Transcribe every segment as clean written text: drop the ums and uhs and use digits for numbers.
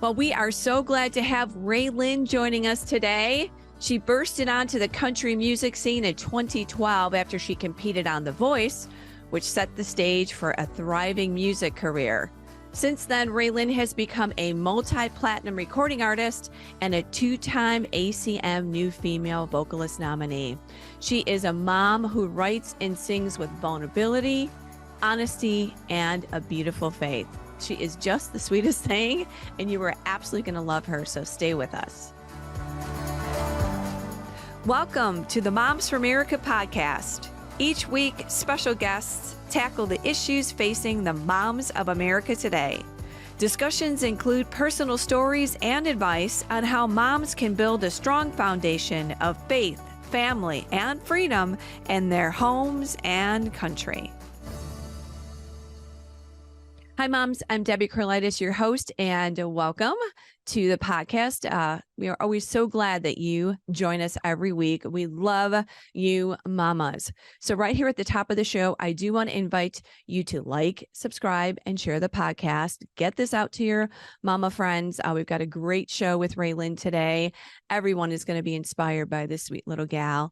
Well, we are so glad to have RaeLynn joining us today. She bursted onto the country music scene in 2012 after she competed on The Voice, which set the stage for a thriving music career. Since then, RaeLynn has become a multi-platinum recording artist and a two-time ACM New Female Vocalist nominee. She is a mom who writes and sings with vulnerability, honesty, and a beautiful faith. She is just the sweetest thing, and you are absolutely going to love her, so stay with us. Welcome to the Moms for America podcast. Each week, special guests tackle the issues facing the moms of America today. Discussions include personal stories and advice on how moms can build a strong foundation of faith, family, and freedom in their homes and country. Hi, moms. I'm Debbie Carlitis, your host, and welcome to the podcast. We are always so glad that you join us every week. We love you, mamas. So right here at the top of the show, I do want to invite you to like, subscribe, and share the podcast. Get this out to your mama friends. We've got a great show with RaeLynn today. Everyone is going to be inspired by this sweet little gal.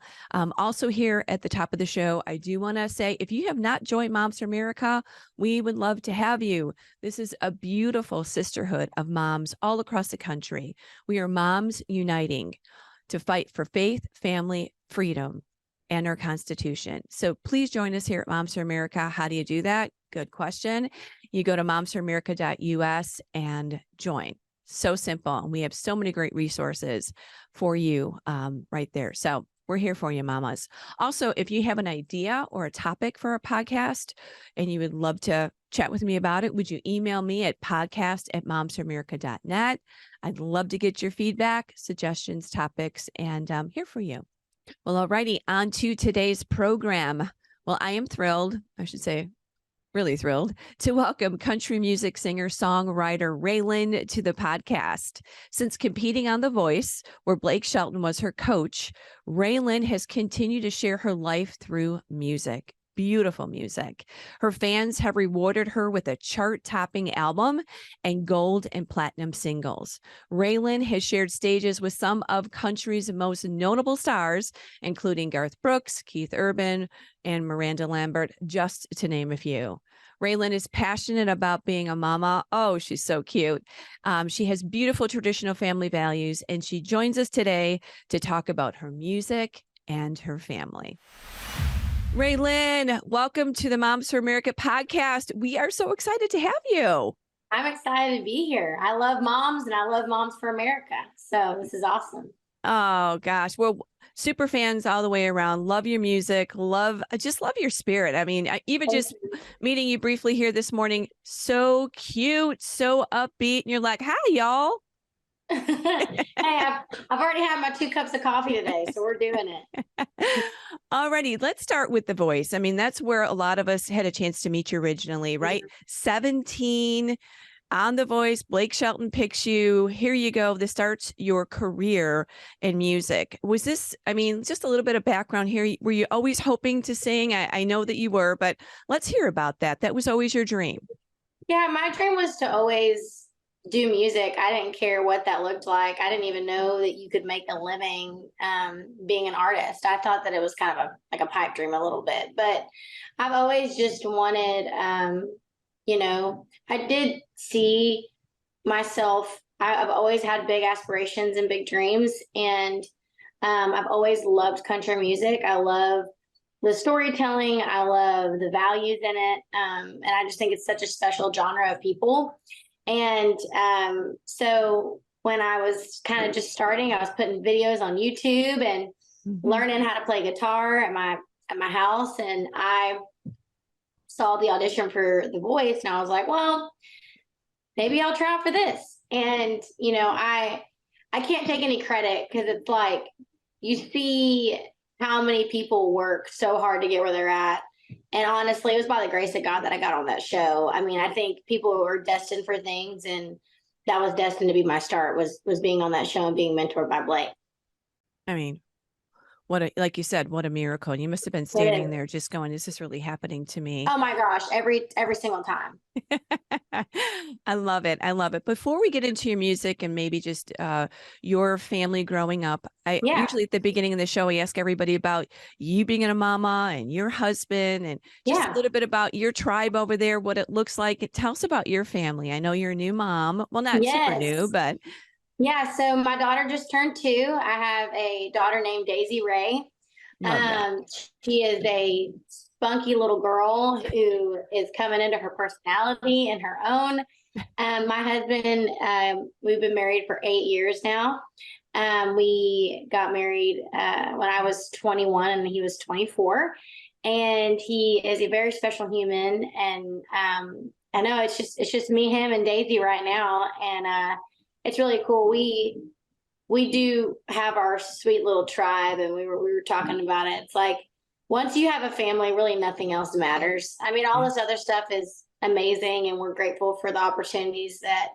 Also here at the top of the show, I do want to say, if you have not joined Moms for America, we would love to have you. This is a beautiful sisterhood of moms all across the country. We are moms uniting to fight for faith, family, freedom, and our Constitution. So please join us here at Moms for America. How do you do that? Good question. You go to momsforamerica.us and join. So simple. And we have so many great resources for you right there. So we're here for you, mamas. Also, if you have an idea or a topic for a podcast and you would love to chat with me about it, would you email me at podcast@momsforamerica.net? I'd love to get your feedback, suggestions, topics, and I'm here for you. Well, alrighty, on to today's program. Well, I am thrilled, I should say, really thrilled to welcome country music singer, songwriter RaeLynn to the podcast. Since competing on The Voice, where Blake Shelton was her coach, RaeLynn has continued to share her life through music. Beautiful music. Her fans have rewarded her with a chart-topping album and gold and platinum singles. RaeLynn has shared stages with some of country's most notable stars, including Garth Brooks, Keith Urban, and Miranda Lambert, just to name a few. RaeLynn is passionate about being a mama. Oh, she's so cute. She has beautiful traditional family values, and she joins us today to talk about her music and her family. RaeLynn, welcome to the Moms for America podcast. We are so excited to have you. I'm excited to be here. I love moms and I love Moms for America. So this is awesome. Oh gosh. Well, super fans all the way around. Love your music. Just love your spirit. I mean, even just meeting you briefly here this morning, so cute, so upbeat. And you're like, hi, y'all. Hey, I've already had my 2 cups of coffee today, so we're doing it. Alrighty, let's start with The Voice. I mean, that's where a lot of us had a chance to meet you originally, right? 17 on The Voice, Blake Shelton picks you. Here you go. This starts your career in music. Was this, I mean, just a little bit of background here. Were you always hoping to sing? I know that you were, but let's hear about that. That was always your dream. Yeah, my dream was to always do music. I didn't care what that looked like. I didn't even know that you could make a living being an artist. I thought that it was kind of like a pipe dream a little bit, but I've always just wanted, I did see myself. I've always had big aspirations and big dreams, and I've always loved country music. I love the storytelling. I love the values in it. And I just think it's such a special genre of people. And so when I was kind of just starting, I was putting videos on YouTube and learning how to play guitar at my house. And I saw the audition for The Voice, and I was like, well, maybe I'll try out for this. And, I can't take any credit, because it's like you see how many people work so hard to get where they're at. And honestly, it was by the grace of God that I got on that show. I mean, I think people were destined for things, and that was destined to be my start, was being on that show and being mentored by Blake. I mean, like you said, what a miracle. You must have been standing there just going, is this really happening to me? Oh my gosh, every single time. I love it. I love it. Before we get into your music and maybe just your family growing up, I usually at the beginning of the show, I ask everybody about you being a mama and your husband and just a little bit about your tribe over there, what it looks like. Tell us about your family. I know you're a new mom. Well, not super new, but. Yeah, so my daughter just turned 2. I have a daughter named Daisy Ray. She is a spunky little girl who is coming into her personality and her own. My husband, we've been married for 8 years now. We got married when I was 21 and he was 24. And he is a very special human. And I know it's just me, him, and Daisy right now. And it's really cool. We do have our sweet little tribe, and we were talking about it. It's like once you have a family, really nothing else matters. I mean, all this other stuff is amazing, and we're grateful for the opportunities that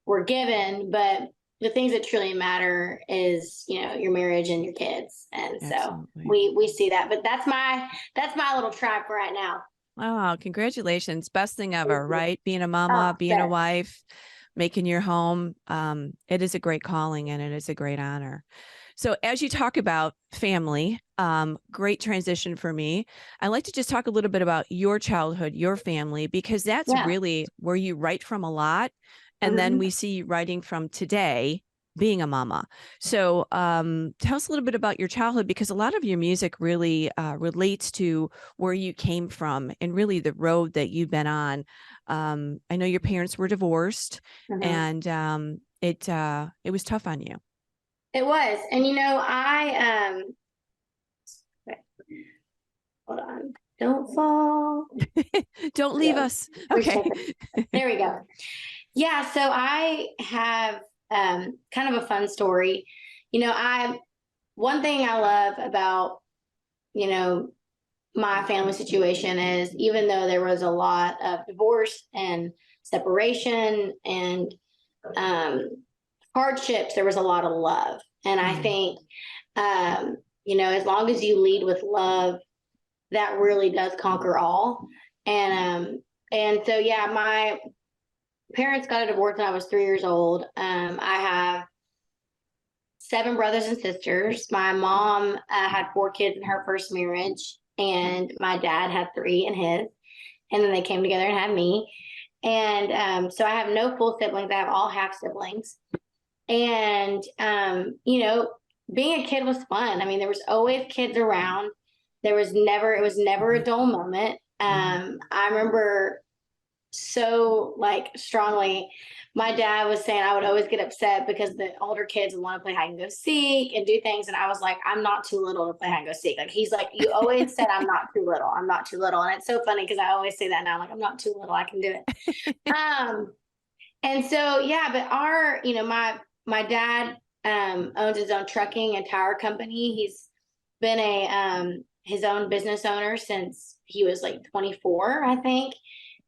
we're given. But the things that truly matter is, your marriage and your kids. And so we see that. But that's my little tribe for right now. Oh, congratulations! Best thing ever, right? Being a mama, being a wife. Making your home, it is a great calling and it is a great honor. So as you talk about family, great transition for me. I'd like to just talk a little bit about your childhood, your family, because that's really where you write from a lot. And then we see you writing from today, being a mama. So tell us a little bit about your childhood, because a lot of your music really relates to where you came from and really the road that you've been on. I know your parents were divorced and it was tough on you. It was. And, hold on. Don't fall. Don't leave us. Okay. There we go. Yeah. So I have kind of a fun story. One thing I love about, my family situation is, even though there was a lot of divorce and separation and hardships, there was a lot of love. And I think, as long as you lead with love, that really does conquer all. And so, my parents got a divorce when I was 3 years old. I have 7 brothers and sisters. My mom had 4 kids in her first marriage, and my dad had 3 in his. And then they came together and had me. And so I have no full siblings. I have all half siblings. And, being a kid was fun. I mean, there was always kids around. It was never a dull moment. I remember so strongly, my dad was saying I would always get upset because the older kids would want to play hide and go seek and do things. And I was like, I'm not too little to play hide and go seek. He's like, you always said I'm not too little. I'm not too little. And it's so funny because I always say that now. I'm not too little. I can do it. And so, but my dad owns his own trucking and tire company. He's been his own business owner since he was 24, I think.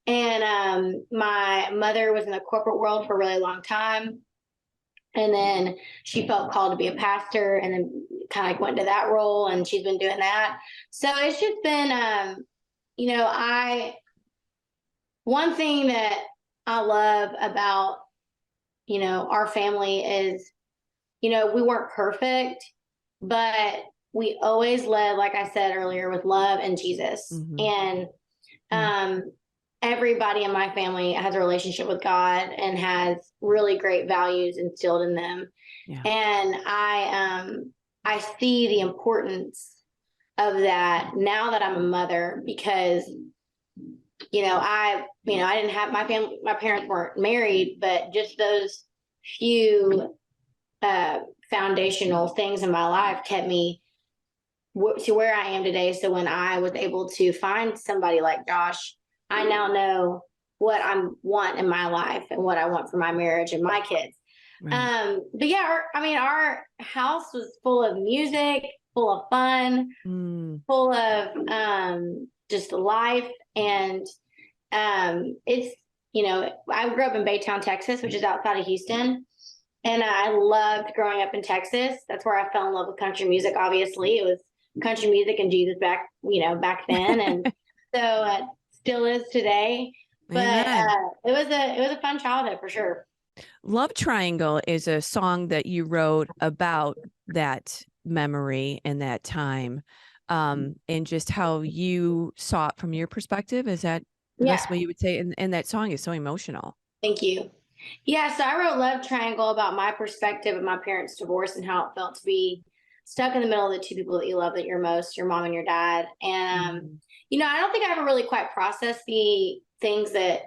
And my mother was in the corporate world for a really long time. And then she felt called to be a pastor and then kind of went into that role, and she's been doing that. So it's just been, one thing that I love about, our family is, we weren't perfect, but we always led, like I said earlier, with love and Jesus. And everybody in my family has a relationship with God and has really great values instilled in them. Yeah. And I see the importance of that now that I'm a mother, because, I didn't have my family, my parents weren't married, but just those few foundational things in my life kept me to where I am today. So when I was able to find somebody like Josh, I now know what I want in my life and what I want for my marriage and my kids. Right. But our house was full of music, full of fun, full of just life. And it's, I grew up in Baytown, Texas, which is outside of Houston. And I loved growing up in Texas. That's where I fell in love with country music. Obviously, it was country music and Jesus back then. And so still is today. But it was a fun childhood for sure. Love Triangle is a song that you wrote about that memory and that time, and just how you saw it from your perspective. Is that the best way you would say? And that song is so emotional. Thank you. Yeah, so I wrote Love Triangle about my perspective of my parents' divorce and how it felt to be stuck in the middle of the two people that you love that you're most, your mom and your dad. And, I don't think I ever really quite processed the things that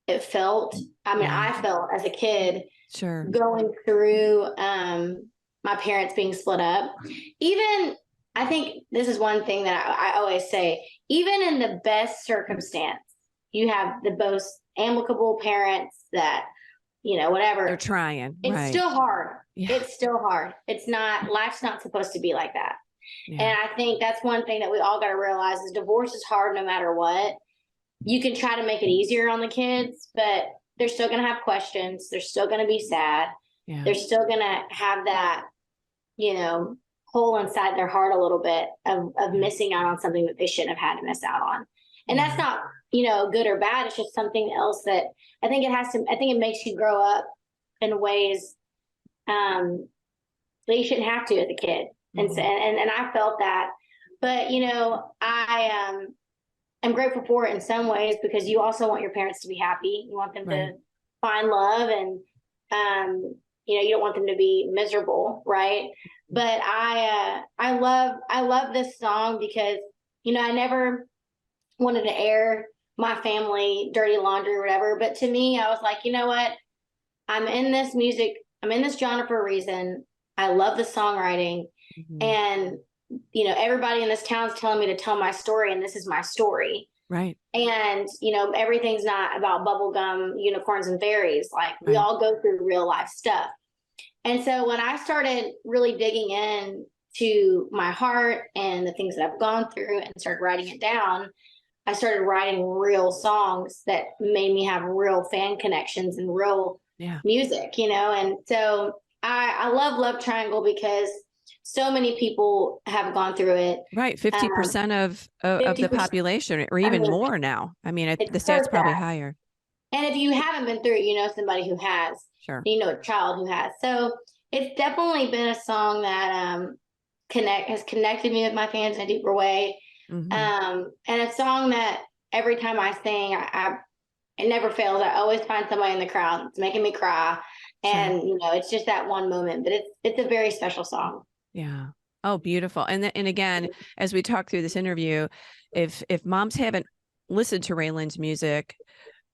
it felt. I mean, I felt as a kid going through my parents being split up. Even, I think this is one thing that I always say, even in the best circumstance, you have the most amicable parents that, whatever. They're trying. It's still hard. Yeah. It's still hard. Life's not supposed to be like that. Yeah. And I think that's one thing that we all got to realize is divorce is hard no matter what. You can try to make it easier on the kids, but they're still going to have questions. They're still going to be sad. Yeah. They're still going to have that, hole inside their heart a little bit of missing out on something that they shouldn't have had to miss out on. And that's not, good or bad. It's just something else that I think it makes you grow up in ways that you shouldn't have to as a kid. And I felt that, but I'm grateful for it in some ways because you also want your parents to be happy. You want them to find love and, you don't want them to be miserable. Right. But I love this song because, I never wanted to air my family dirty laundry or whatever. But to me, I was like, you know what? I'm in this genre for a reason. I love the songwriting. And, everybody in this town is telling me to tell my story, and this is my story. Right. And, everything's not about bubblegum, unicorns, and fairies. Like, we all go through real life stuff. And so when I started really digging in to my heart and the things that I've gone through and started writing it down, I started writing real songs that made me have real fan connections and real music, And so I love Triangle because so many people have gone through it. Right. 50% of the population, or even more now. I mean, the stat's probably higher. And if you haven't been through it, somebody who has. Sure. A child who has. So it's definitely been a song that has connected me with my fans in a deeper way. And a song that every time I sing, it never fails. I always find somebody in the crowd that's making me cry. And, it's just that one moment, but it's a very special song. Yeah. Oh, beautiful. And again, as we talk through this interview, if moms haven't listened to RaeLynn's music,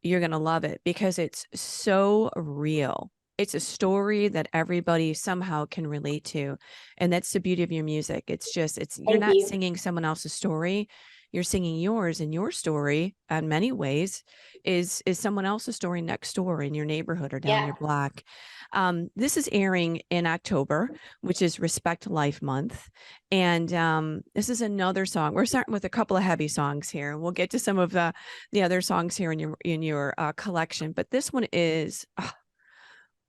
you're going to love it because it's so real. It's a story that everybody somehow can relate to. And that's the beauty of your music. You're not singing someone else's story. You're singing yours, and your story in many ways is someone else's story next door in your neighborhood or down your block. This is airing in October, which is Respect Life Month. And this is another song. We're starting with a couple of heavy songs here. We'll get to some of the other songs here in your collection. But this one is,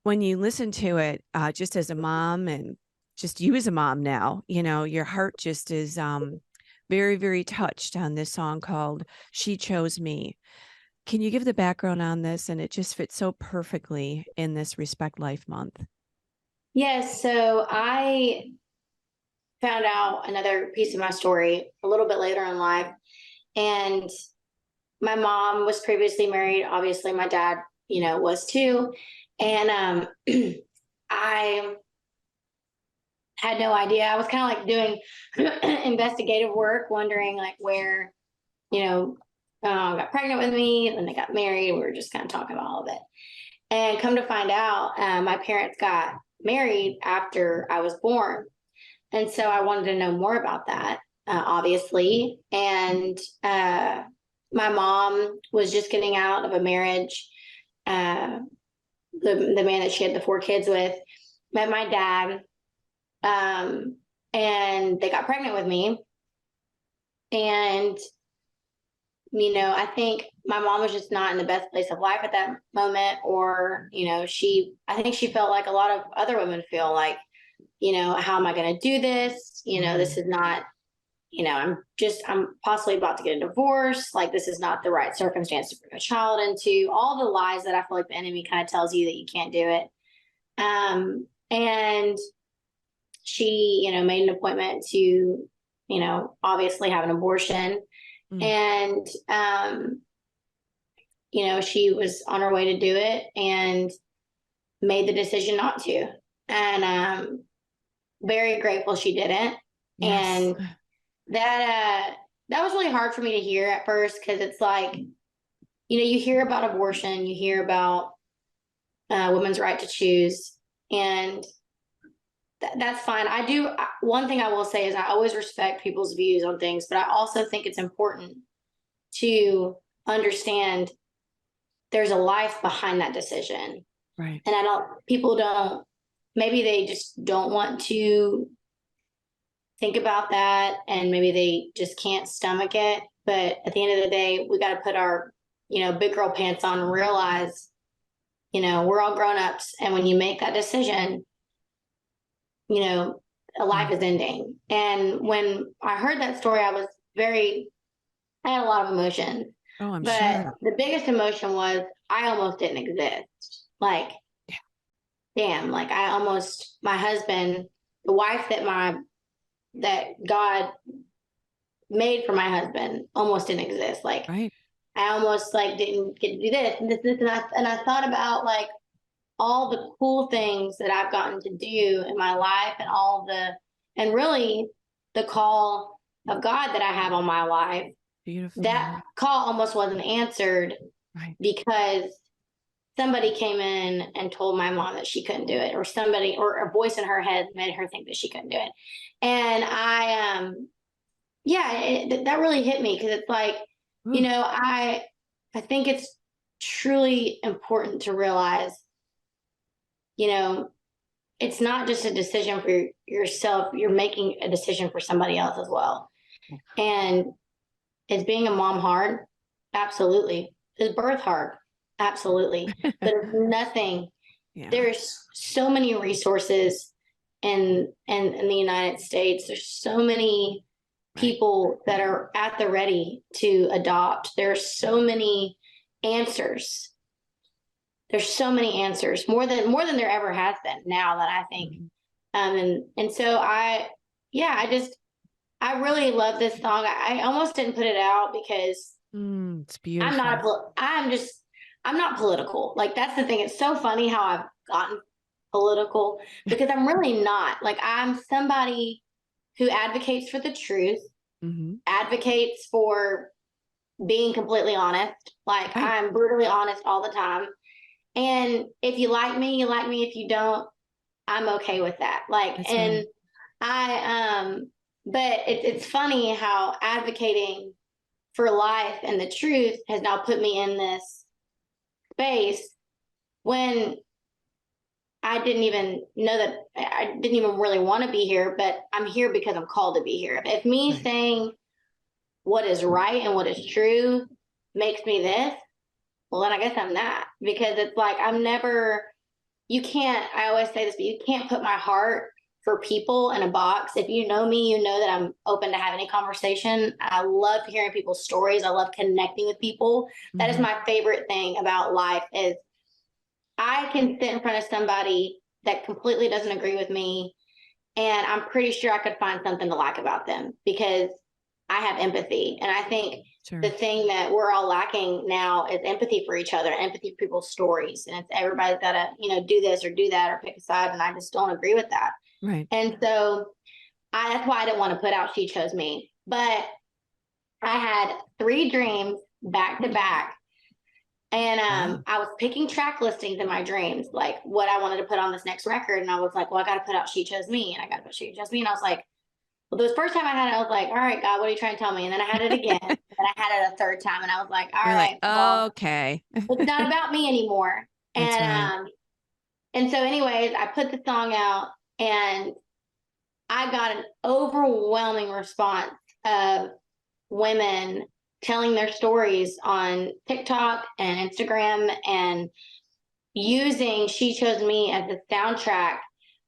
when you listen to it, just as a mom and just you as a mom now, your heart just is very, very touched on this song called She Chose Me. Can you give the background on this? And it just fits so perfectly in this Respect Life Month. Yes. So I found out another piece of my story a little bit later in life. And my mom was previously married. Obviously, my dad, was too. And I had no idea. I was kind of like doing investigative work, wondering like where, got pregnant with me, and then they got married. We were just kind of talking about all of it. And come to find out, my parents got married after I was born. And so I wanted to know more about that, obviously. And my mom was just getting out of a marriage. The man that she had the 4 kids with met my dad. And they got pregnant with me. And, I think my mom was just not in the best place of life at that moment. Or, I think she felt like a lot of other women feel like, how am I going to do this? This is not I'm possibly about to get a divorce. Like, this is not the right circumstance to bring a child into. All the lies that I feel like the enemy kind of tells you that you can't do it. And she, made an appointment to, obviously have an abortion. And, she was on her way to do it and made the decision not to. And very grateful she didn't. Yes. And that was really hard for me to hear at first, because it's like, you hear about abortion, you hear about women's right to choose, and that's fine. One thing I will say is I always respect people's views on things, but I also think it's important to understand there's a life behind that decision. Right. And maybe they just don't want to think about that, and maybe they just can't stomach it. But at the end of the day, we got to put our, big girl pants on and realize, we're all grown-ups. And when you make that decision, a life is ending. And when I heard that story, I had a lot of emotion. Oh, I'm but sure. The biggest emotion was I almost didn't exist. Like, damn, like my husband, the wife that God made for my husband almost didn't exist. Like, right. I almost didn't get to do this and this, and I thought about like all the cool things that I've gotten to do in my life, and really the call of God that I have on my life. Beautiful. That call almost wasn't answered, right, because somebody came in and told my mom that she couldn't do it, or a voice in her head made her think that she couldn't do it. And that really hit me, because it's like, I think it's truly important to realize, it's not just a decision for yourself. You're making a decision for somebody else as well. And is being a mom hard? Absolutely. Is birth hard? Absolutely. But it's nothing. Yeah. There's so many resources in the United States. There's so many people that are at the ready to adopt. There's so many answers. There's so many answers, more than there ever has been now, that I think. And so I really love this song. I almost didn't put it out because it's beautiful. I'm not political. Like, that's the thing. It's so funny how I've gotten political, because I'm really not. Like, I'm somebody who advocates for the truth, advocates for being completely honest. Like, right. I'm brutally honest all the time. And if you like me, you like me. If you don't, I'm okay with that. Like, that's and right. But it's funny how advocating for life and the truth has now put me in this space when I didn't even know that I didn't even really want to be here, but I'm here because I'm called to be here. If me right. saying what is right and what is true makes me this, well, then I guess I'm that, because it's like, I always say this, but you can't put my heart for people in a box. If you know me, you know that I'm open to having a conversation. I love hearing people's stories. I love connecting with people. That is my favorite thing about life, is I can sit in front of somebody that completely doesn't agree with me, and I'm pretty sure I could find something to like about them, because I have empathy. And I think the thing that we're all lacking now is empathy for each other, empathy for people's stories. And it's everybody's got to, do this or do that or pick a side. And I just don't agree with that. Right. And so that's why I didn't want to put out She Chose Me. But I had 3 dreams back to back. And I was picking track listings in my dreams, like what I wanted to put on this next record. And I was like, well, I got to put out She Chose Me. And I got to put She Chose Me. And I was like, well, the first time I had it, I was like, all right, God, what are you trying to tell me? And then I had it again. And then I had it a third time. And I was like, all right, well, okay. It's not about me anymore. And so anyways, I put the song out, and I got an overwhelming response of women telling their stories on TikTok and Instagram, and using She Chose Me as the soundtrack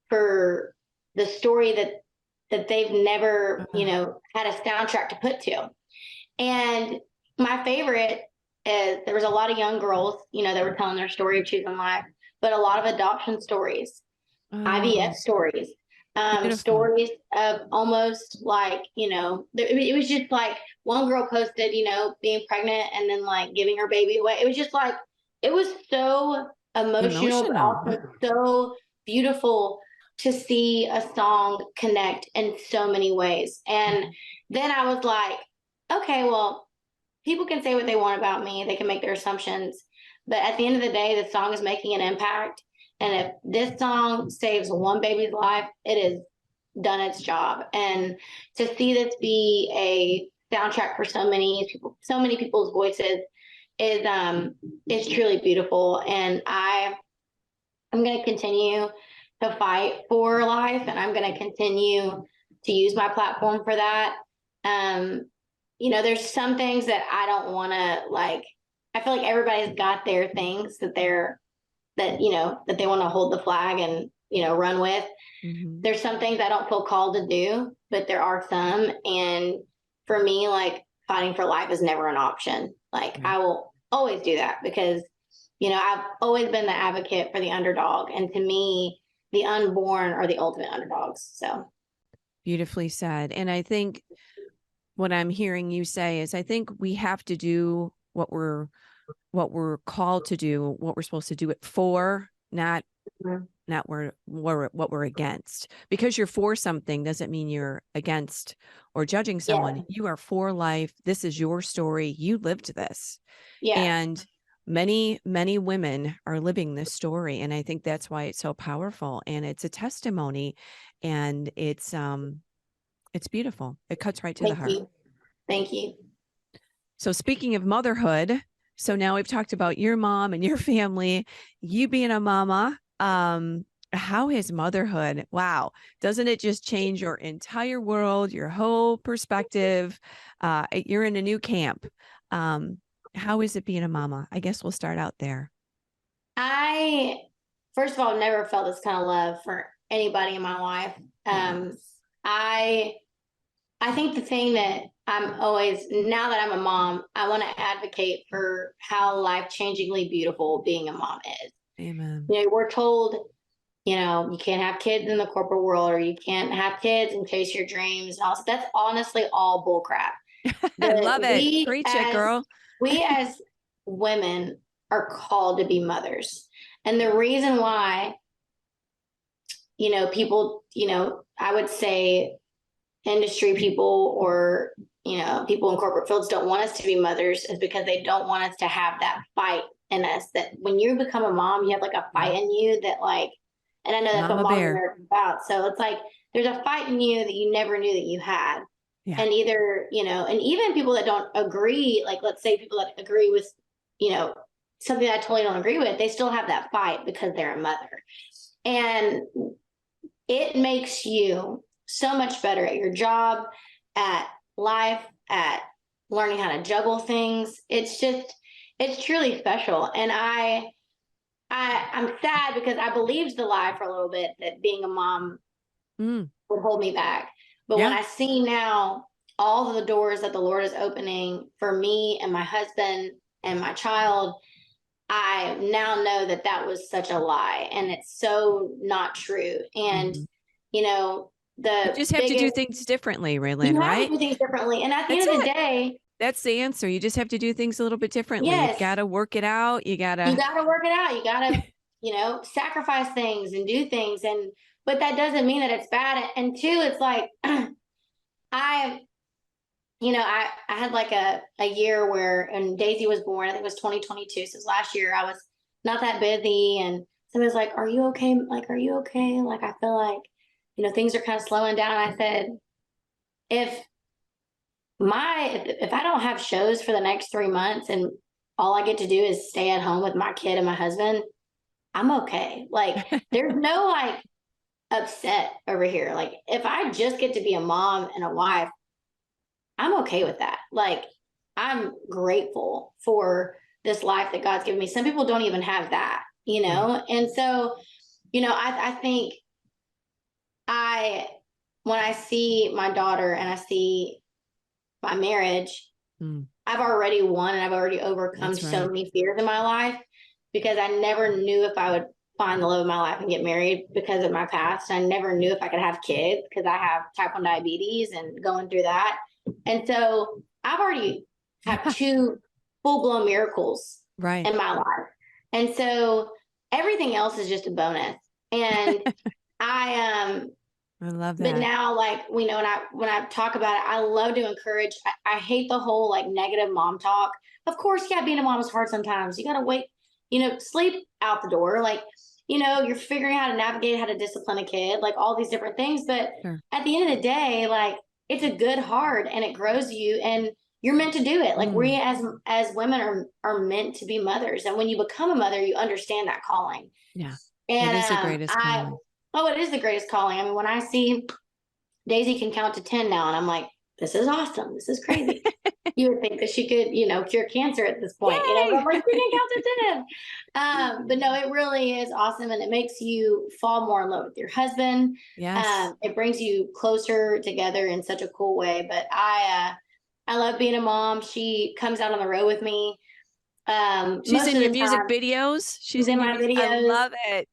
for the story that that they've never, had a soundtrack to put to. And my favorite is there was a lot of young girls, that were telling their story of choosing life, but a lot of adoption stories, IVF stories, stories of almost like, it was just like one girl posted, being pregnant and then like giving her baby away. It was just like, it was so emotional. But also so beautiful to see a song connect in so many ways. And then I was like, okay, well, people can say what they want about me. They can make their assumptions. But at the end of the day, the song is making an impact. And if this song saves one baby's life, it has done its job. And to see this be a soundtrack for so many people's voices is truly beautiful. And I'm going to continue to fight for life, and I'm going to continue to use my platform for that. There's some things that I don't want to like. I feel like everybody's got their things that they want to hold the flag and run with. Mm-hmm. There's some things I don't feel called to do, but there are some. And for me, like fighting for life is never an option. Like I will always do that because I've always been the advocate for the underdog, and to me, the unborn are the ultimate underdogs. So beautifully said. And I think what I'm hearing you say is I think we have to do what we're called to do, what we're supposed to do it for, not what we're against. Because you're for something doesn't mean you're against or judging someone. Yeah. You are for life. This is your story. You lived this. Yeah. And many women are living this story. And I think that's why it's so powerful. And it's a testimony, and it's beautiful. It cuts right to the heart. Thank you. So speaking of motherhood, so now we've talked about your mom and your family, you being a mama. How is motherhood? Wow. Doesn't it just change your entire world, your whole perspective? You're in a new camp. How is it being a mama? I guess we'll start out there. First of all, I've never felt this kind of love for anybody in my life. I think the thing that I'm always, now that I'm a mom, I want to advocate for how life-changingly beautiful being a mom is. Amen. We're told, you can't have kids in the corporate world, or you can't have kids and chase your dreams. And also, that's honestly all bullcrap. I love it. Preach it, girl. We as women are called to be mothers. And the reason why, people, I would say industry people or, people in corporate fields don't want us to be mothers is because they don't want us to have that fight in us. That when you become a mom, you have like a fight in you that like, and I know that's what moms are about. So it's like, there's a fight in you that you never knew that you had. Yeah. And either, and even people that don't agree, like let's say people that agree with, something that I totally don't agree with, they still have that fight because they're a mother. And it makes you so much better at your job, at life, at learning how to juggle things. It's truly special. And I'm sad because I believed the lie for a little bit that being a mom would hold me back. But when I see now all of the doors that the Lord is opening for me and my husband and my child, I now know that that was such a lie, and it's so not true. And, you just have to do things differently, RaeLynn, right? You have to do things differently. And at the end of the day, that's the answer. You just have to do things a little bit differently. Yes. You got to work it out. You got to work it out. You got to, sacrifice things and do things. But that doesn't mean that it's bad. And two, it's like, I had like a year where, and Daisy was born, I think it was 2022. So it was last year. I was not that busy. And somebody was like, are you okay? Like, are you okay? Like, I feel like, things are kind of slowing down. I said, if I don't have shows for the next 3 months and all I get to do is stay at home with my kid and my husband, I'm okay. Like, there's no like upset over here. Like, if I just get to be a mom and a wife, I'm okay with that. Like, I'm grateful for this life that God's given me. Some people don't even have that, And so, I think when I see my daughter and I see my marriage, I've already won and I've already overcome so many fears in my life, because I never knew if I would find the love of my life and get married because of my past. I never knew if I could have kids because I have type 1 diabetes and going through that. And so I've already had 2 full-blown miracles in my life. And so everything else is just a bonus. And I love that. But now, like, we know, when I talk about it, I love to encourage. I hate the whole like negative mom talk. Of course, yeah, being a mom is hard sometimes. You got to wait, sleep out the door. Like, you're figuring out how to navigate, how to discipline a kid, like all these different things. But at the end of the day, like, it's a good hard and it grows you and you're meant to do it. Like we as women are meant to be mothers. And when you become a mother, you understand that calling. Yeah. And it is the greatest calling. Oh, it is the greatest calling. I mean, when I see Daisy can count to 10 now, and I'm like, this is awesome. This is crazy. You would think that she could, cure cancer at this point. But I'm like, she can count to 10. But no, it really is awesome. And it makes you fall more in love with your husband. Yes. It brings you closer together in such a cool way. But I love being a mom. She comes out on the road with me. She's in your music videos. She's in my videos. I love it.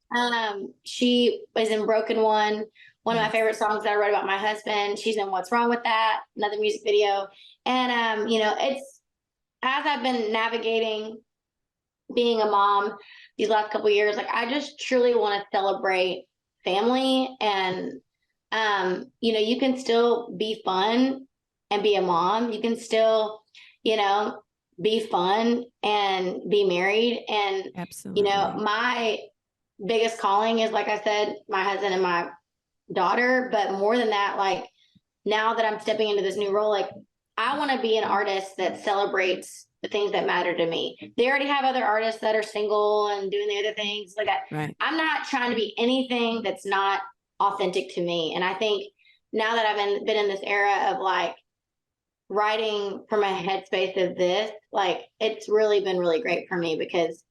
She is in Broken One of my favorite songs that I wrote about my husband. She's in What's Wrong with That, another music video. And it's, as I've been navigating being a mom these last couple of years, like I just truly want to celebrate family. And you can still be fun and be a mom. You can still be fun and be married. And, absolutely, my biggest calling is, like I said, my husband and my daughter. But more than that, like now that I'm stepping into this new role, like I want to be an artist that celebrates the things that matter to me. They already have other artists that are single and doing the other things. Like I'm not trying to be anything that's not authentic to me. And I think now that I've been in this era of like writing from a headspace of this, like it's really been really great for me, because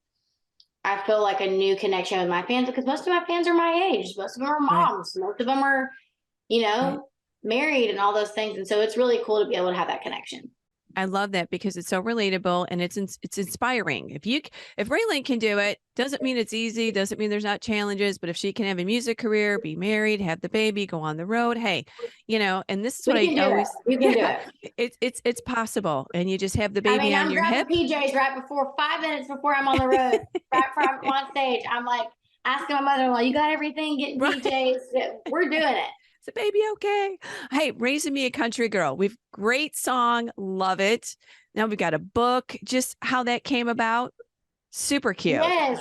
I feel like a new connection with my fans, because most of my fans are my age. Most of them are moms. Most of them are, married and all those things. And so it's really cool to be able to have that connection. I love that, because it's so relatable and it's inspiring. If RaeLynn can do it, doesn't mean it's easy, doesn't mean there's not challenges, but if she can have a music career, be married, have the baby, go on the road, hey, and this is what I always, you can do it. It's possible. And you just have the baby on your hip. I'm grabbing PJs right before 5 minutes before I'm on the road, right before I'm on stage. I'm like asking my mother-in-law, you got everything, getting PJs, we're doing it. The baby okay? Hey, Raising Me a Country Girl. We've great song, love it. Now we've got a book. Just how that came about, super cute. Yes.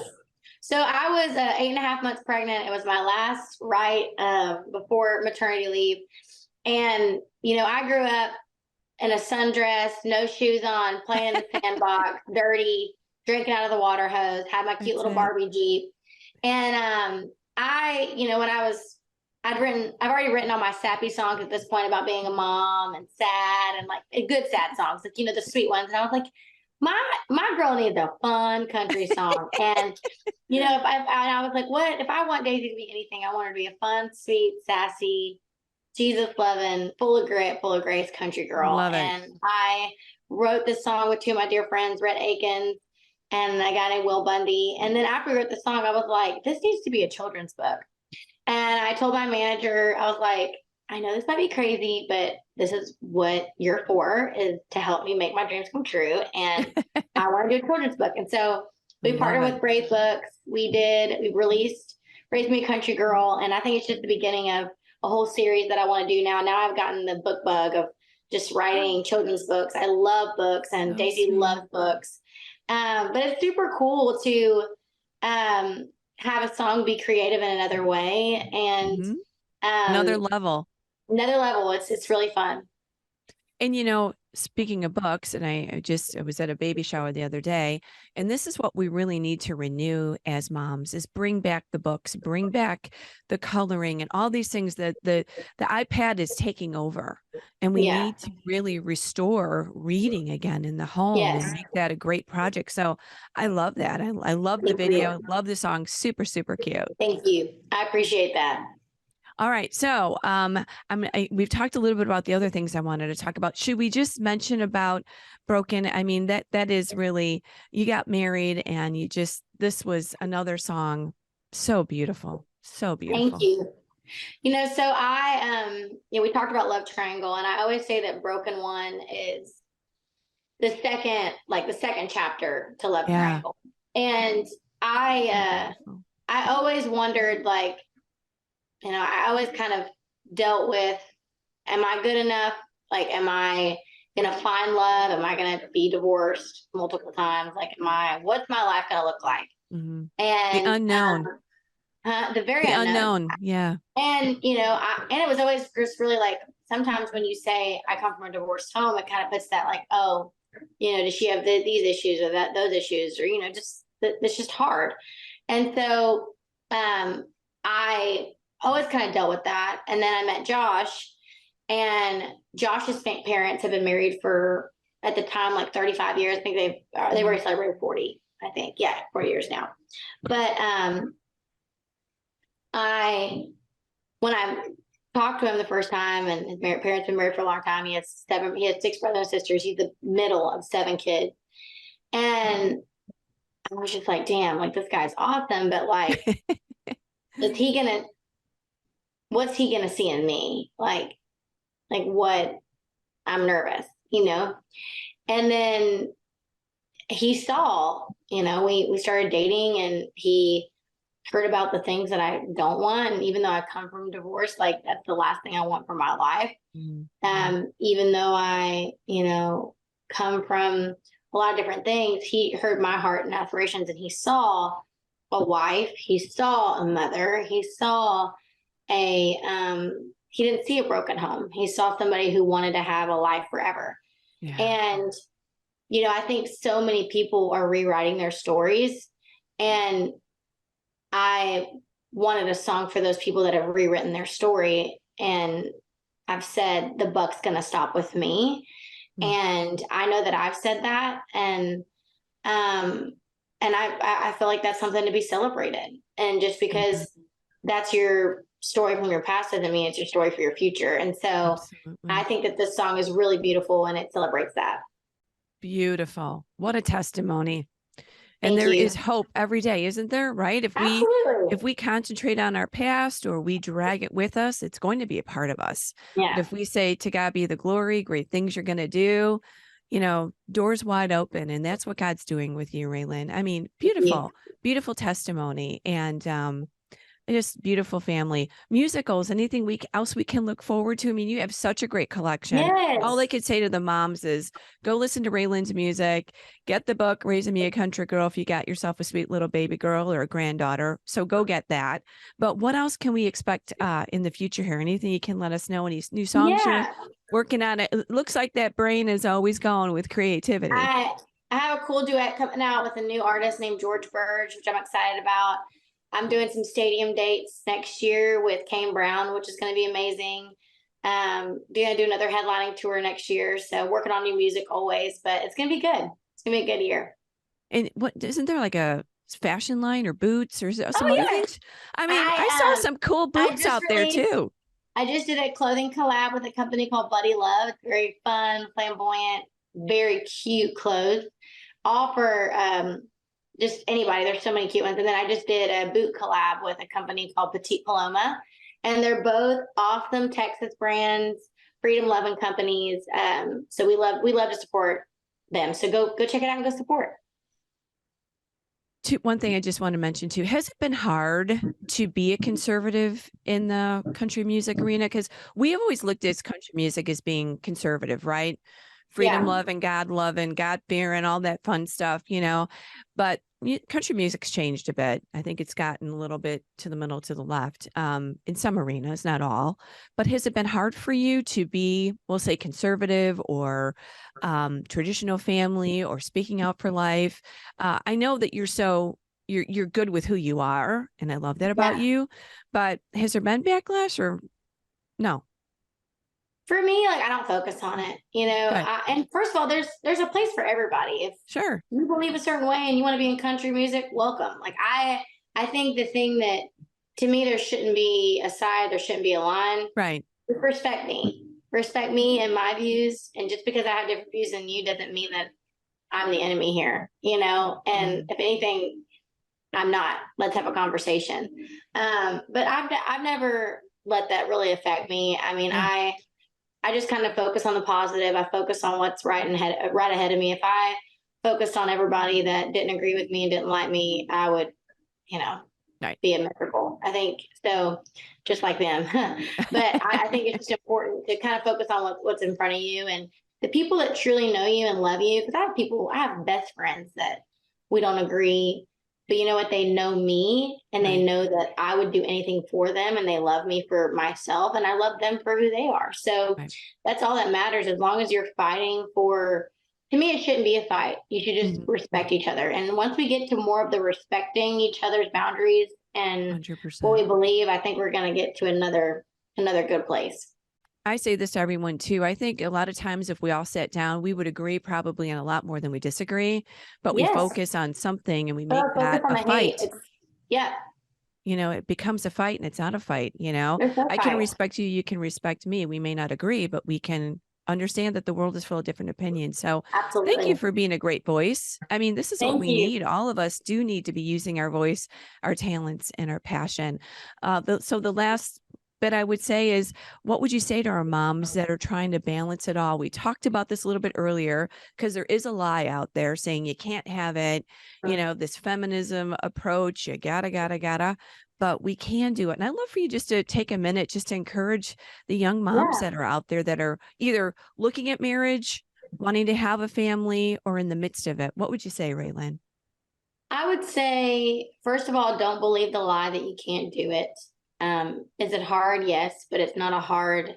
So I was 8.5 months pregnant. It was my last before maternity leave, and I grew up in a sundress, no shoes on, playing in the sandbox, dirty, drinking out of the water hose. Had my cute little Barbie Jeep, and when I've already written all my sappy songs at this point about being a mom and sad and like good sad songs, like, the sweet ones. And I was like, my girl needs a fun country song. And, I was like, what, if I want Daisy to be anything, I want her to be a fun, sweet, sassy, Jesus loving, full of grit, full of grace country girl. Love it. And I wrote this song with 2 of my dear friends, Rhett Akins and a guy named Will Bundy. And then after we wrote the song, I was like, this needs to be a children's book. And I told my manager, I was like, I know this might be crazy, but this is what you're for, is to help me make my dreams come true. And I want to do a children's book. And so we partnered with Brave Books. We released Raise Me a Country Girl. And I think it's just the beginning of a whole series that I want to do now. Now I've gotten the book bug of just writing children's books. I love books, and Daisy loves books. But it's super cool to have a song be creative in another way, and another level. It's really fun. And speaking of books, and I was at a baby shower the other day, and this is what we really need to renew as moms, is bring back the books, bring back the coloring and all these things that the iPad is taking over. And we need to really restore reading again in the home and make that a great project. So I love that. I love the video, love the song. Super, super cute. Thank you. I appreciate that. All right. So we've talked a little bit about the other things I wanted to talk about. Should we just mention about Broken? I mean, that is really, you got married and this was another song. So beautiful. So beautiful. Thank you. So we talked about Love Triangle, and I always say that Broken One is the second chapter to Love Triangle. And I always wondered, I always kind of dealt with, am I good enough? Am I going to find love? Am I going to be divorced multiple times? What's my life going to look like? Mm-hmm. And the unknown. The very unknown. Yeah. And, and it was always just really sometimes when you say I come from a divorced home, it kind of puts that oh, does she have these issues or those issues, or, it's just hard. And so I always kind of dealt with that. And then I met Josh, and Josh's parents have been married for, at the time, 35 years. I think they've already celebrated 40, I think. Yeah, 40 years now. But when I talked to him the first time, and his parents been married for a long time. He has 6 brothers and sisters. He's the middle of 7 kids. And I was just damn, this guy's awesome. But what's he gonna see in me? What? I'm nervous, And then he saw, we started dating, and he heard about the things that I don't want. And even though I come from divorce, that's the last thing I want for my life. Mm-hmm. Even though I, come from a lot of different things, he heard my heart and aspirations, and he saw a wife, he saw a mother, he saw he didn't see a broken home. He saw somebody who wanted to have a life forever. Yeah. And, I think so many people are rewriting their stories, and I wanted a song for those people that have rewritten their story. And I've said, the buck's going to stop with me. Mm-hmm. And I know that I've said that. And I feel like that's something to be celebrated. And just because mm-hmm. that's your story from your past doesn't mean it's your story for your future. And so absolutely. I think that this song is really beautiful, and it celebrates that. Beautiful. What a testimony. And there is hope every day, isn't there? Right? If we concentrate on our past, or we drag it with us, it's going to be a part of us. Yeah. But if we say, to God be the glory, great things you're going to do, doors wide open. And that's what God's doing with you, RaeLynn. I mean, beautiful, beautiful testimony. And just beautiful family. Musicals, anything else we can look forward to? I mean, you have such a great collection. Yes. All I could say to the moms is go listen to RaeLynn's music, get the book, Raising Me a Country Girl, if you got yourself a sweet little baby girl or a granddaughter. So go get that. But what else can we expect in the future here? Anything you can let us know? Any new songs you're working on? It looks like that brain is always going with creativity. I have a cool duet coming out with a new artist named George Burge, which I'm excited about. I'm doing some stadium dates next year with Kane Brown, which is going to be amazing. Going to do another headlining tour next year. So working on new music always, but it's going to be good. It's going to be a good year. And isn't there a fashion line or boots or some other things? I mean, I saw some cool boots out there too. I just did a clothing collab with a company called Buddy Love. It's very fun, flamboyant, very cute clothes. All for just anybody. There's so many cute ones. And then I just did a boot collab with a company called Petite Paloma, and they're both awesome Texas brands, freedom loving companies. So we love to support them. So go check it out and go support. One thing I just want to mention too, has it been hard to be a conservative in the country music arena? Because we have always looked at country music as being conservative, right? Freedom loving, God loving, God fearing, all that fun stuff, but country music's changed a bit. I think it's gotten a little bit to the middle, to the left, in some arenas, not all. But has it been hard for you to be, we'll say, conservative or traditional family, or speaking out for life? I know that you're good with who you are, and I love that about you. But has there been backlash or no? For me, I don't focus on it, and first of all, there's a place for everybody. If you believe a certain way and you want to be in country music, welcome. I think the thing that to me, there shouldn't be a side, there shouldn't be a line. Right. Just respect me and my views. And just because I have different views than you doesn't mean that I'm the enemy here, you know? And if anything, I'm not. Let's have a conversation. But I've never let that really affect me. I mean, I just kind of focus on the positive. I focus on what's right ahead of me. If I focused on everybody that didn't agree with me and didn't like me, I would, you know, be miserable. I think so, just like them. But I think it's just important to kind of focus on what's in front of you and the people that truly know you and love you. Because I have best friends that we don't agree, but you know what? They know me and they know that I would do anything for them, and they love me for myself, and I love them for who they are. So that's all that matters. As long as you're fighting for, to me, it shouldn't be a fight. You should just respect each other. And once we get to more of the respecting each other's boundaries and 100%. what we believe, I think we're going to get to another good place. I say this to everyone too. I think a lot of times if we all sat down, we would agree probably on a lot more than we disagree, but we focus on something and we make that a fight. You know, it becomes a fight and it's not a fight. You know, I can respect you. You can respect me. We may not agree, but we can understand that the world is full of different opinions. So thank you for being a great voice. I mean, this is what we need. All of us do need to be using our voice, our talents, and our passion. So the last bit I would say is, what would you say to our moms that are trying to balance it all? We talked about this a little bit earlier, because there is a lie out there saying you can't have it, you know, this feminism approach, you gotta, but we can do it. And I'd love for you just to take a minute just to encourage the young moms that are out there that are either looking at marriage, wanting to have a family, or in the midst of it. What would you say, RaeLynn? I would say, first of all, don't believe the lie that you can't do it. Is it hard? Yes, but it's not a hard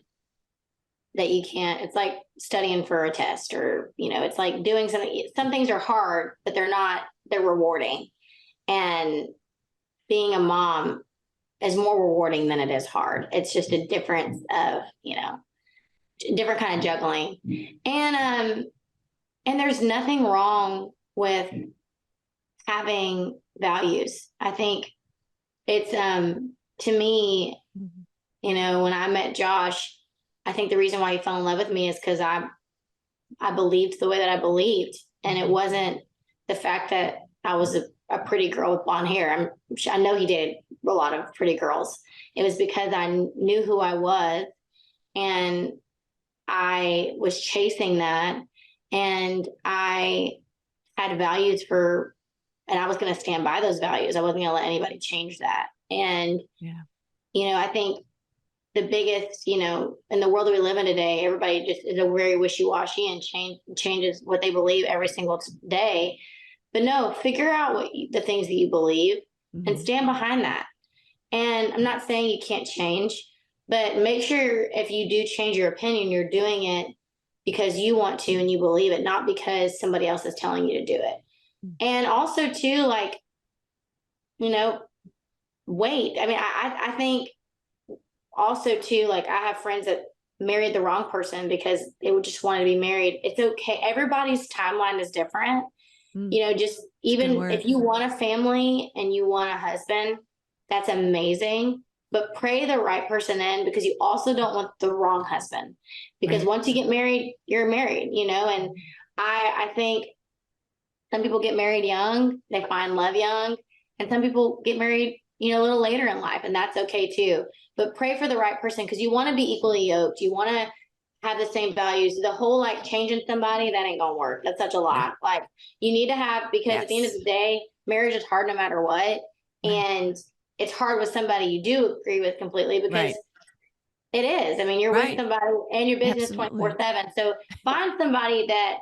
that you can't. It's like studying for a test, or, you know, it's like doing something. Some things are hard, but they're rewarding. And being a mom is more rewarding than it is hard. It's just a difference of, you know, different kind of juggling. And there's nothing wrong with having values. I think it's, to me, you know, when I met Josh, I think the reason why he fell in love with me is because I believed the way that I believed. And it wasn't the fact that I was a pretty girl with blonde hair. I know he dated a lot of pretty girls. It was because I knew who I was, and I was chasing that, and I had values and I was going to stand by those values. I wasn't going to let anybody change that. And, you know, I think the biggest, you know, in the world that we live in today, everybody just is a very wishy-washy and changes what they believe every single day. But no, figure out the things that you believe and stand behind that. And I'm not saying you can't change, but make sure if you do change your opinion, you're doing it because you want to and you believe it, not because somebody else is telling you to do it. And also too, like, you know, wait. I mean, I think also too, like, I have friends that married the wrong person because they would just want to be married. It's okay. Everybody's timeline is different. You know, just even if you want a family and you want a husband, that's amazing. But pray the right person in, because you also don't want the wrong husband. Because once you get married, you're married, you know. And I think some people get married young, they find love young, and some people get married, you know, a little later in life, and that's okay too. But pray for the right person, because you want to be equally yoked. You want to have the same values. The whole like changing somebody, that ain't gonna work. That's such a lie. Like, you need to have, because at the end of the day, marriage is hard no matter what. And it's hard with somebody you do agree with completely, because it is. I mean, you're with somebody and your business 24/7. So find somebody that,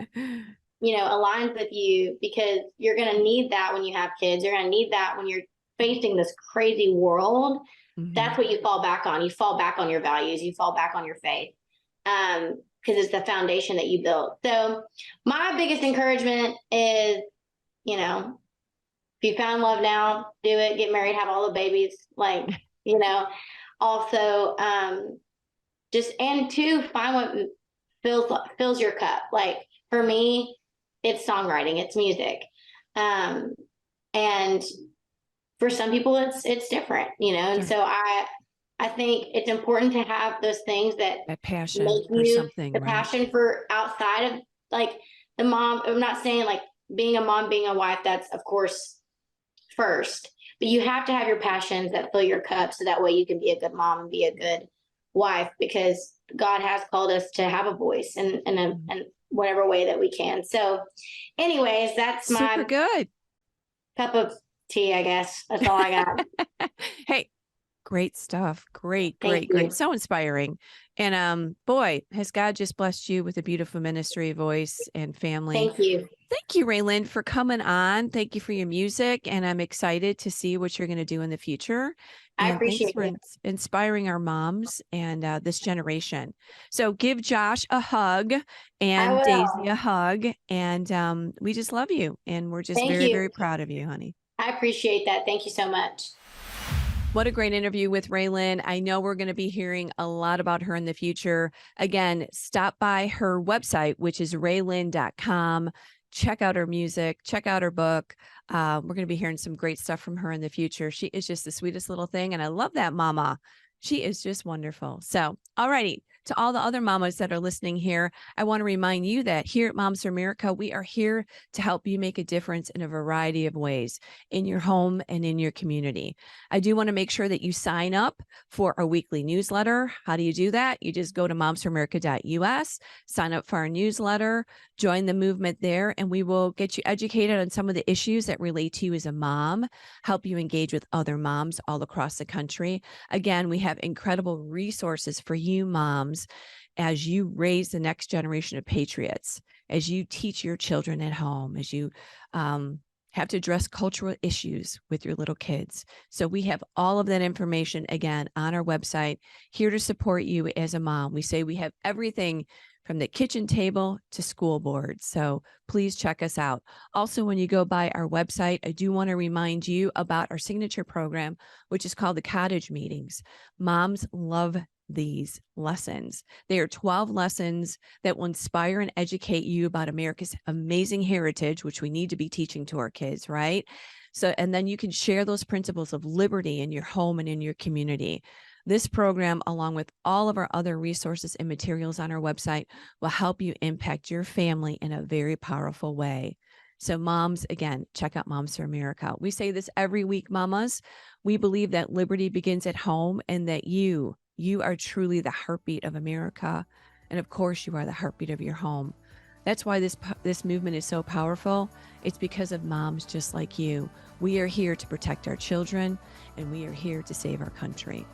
you know, aligns with you, because you're going to need that when you have kids. You're going to need that when you're facing this crazy world. That's what you fall back on. You fall back on your values. You fall back on your faith. Because it's the foundation that you built. So my biggest encouragement is, you know, if you found love now, do it, get married, have all the babies, like, you know. Also, and two, find what fills your cup. Like, for me, it's songwriting, it's music. And for some people it's different, and Sure. so I think it's important to have those things that That passion make for you something, the right? passion for outside of like the mom. I'm not saying like being a mom, being a wife, that's of course first, but you have to have your passions that fill your cup so that way you can be a good mom and be a good wife, because God has called us to have a voice in whatever way that we can. So anyways, that's Super my good. cup of tea, I guess. That's all I got. Hey, great stuff. Great, Thank great, great. you. So inspiring. And boy, has God just blessed you with a beautiful ministry, voice, and family. Thank you. Thank you, RaeLynn, for coming on. Thank you for your music. And I'm excited to see what you're going to do in the future. I And thanks appreciate for it. inspiring our moms and this generation. So give Josh a hug I and Daisy will. a hug. And we just love you. And we're just Thank very, you. very proud of you, honey. I appreciate that. Thank you so much. What a great interview with RaeLynn. I know we're going to be hearing a lot about her in the future. Again, stop by her website, which is RaeLynn.com. Check out her music, check out her book. We're going to be hearing some great stuff from her in the future. She is just the sweetest little thing. And I love that mama. She is just wonderful. So, all righty. To all the other mamas that are listening here, I want to remind you that here at Moms for America, we are here to help you make a difference in a variety of ways in your home and in your community. I do want to make sure that you sign up for our weekly newsletter. How do you do that? You just go to momsforamerica.us, sign up for our newsletter, join the movement there, and we will get you educated on some of the issues that relate to you as a mom, help you engage with other moms all across the country. Again, we have incredible resources for you moms as you raise the next generation of patriots, as you teach your children at home, as you have to address cultural issues with your little kids. So we have all of that information, again, on our website, here to support you as a mom. We say we have everything from the kitchen table to school board. So please check us out. Also, when you go by our website, I do want to remind you about our signature program, which is called the Cottage Meetings. Moms love these lessons. They are 12 lessons that will inspire and educate you about America's amazing heritage, which we need to be teaching to our kids, right? So, and then you can share those principles of liberty in your home and in your community. This program, along with all of our other resources and materials on our website, will help you impact your family in a very powerful way. So moms, again, check out Moms for America. We say this every week, mamas. We believe that liberty begins at home and that you are truly the heartbeat of America. And of course, you are the heartbeat of your home. That's why this movement is so powerful. It's because of moms just like you. We are here to protect our children, and we are here to save our country.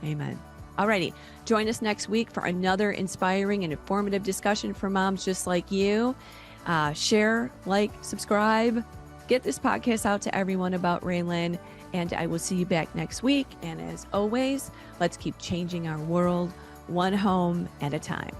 Amen. Alrighty, join us next week for another inspiring and informative discussion for moms just like you. Share, like, subscribe, get this podcast out to everyone about RaeLynn, and I will see you back next week. And as always, let's keep changing our world one home at a time.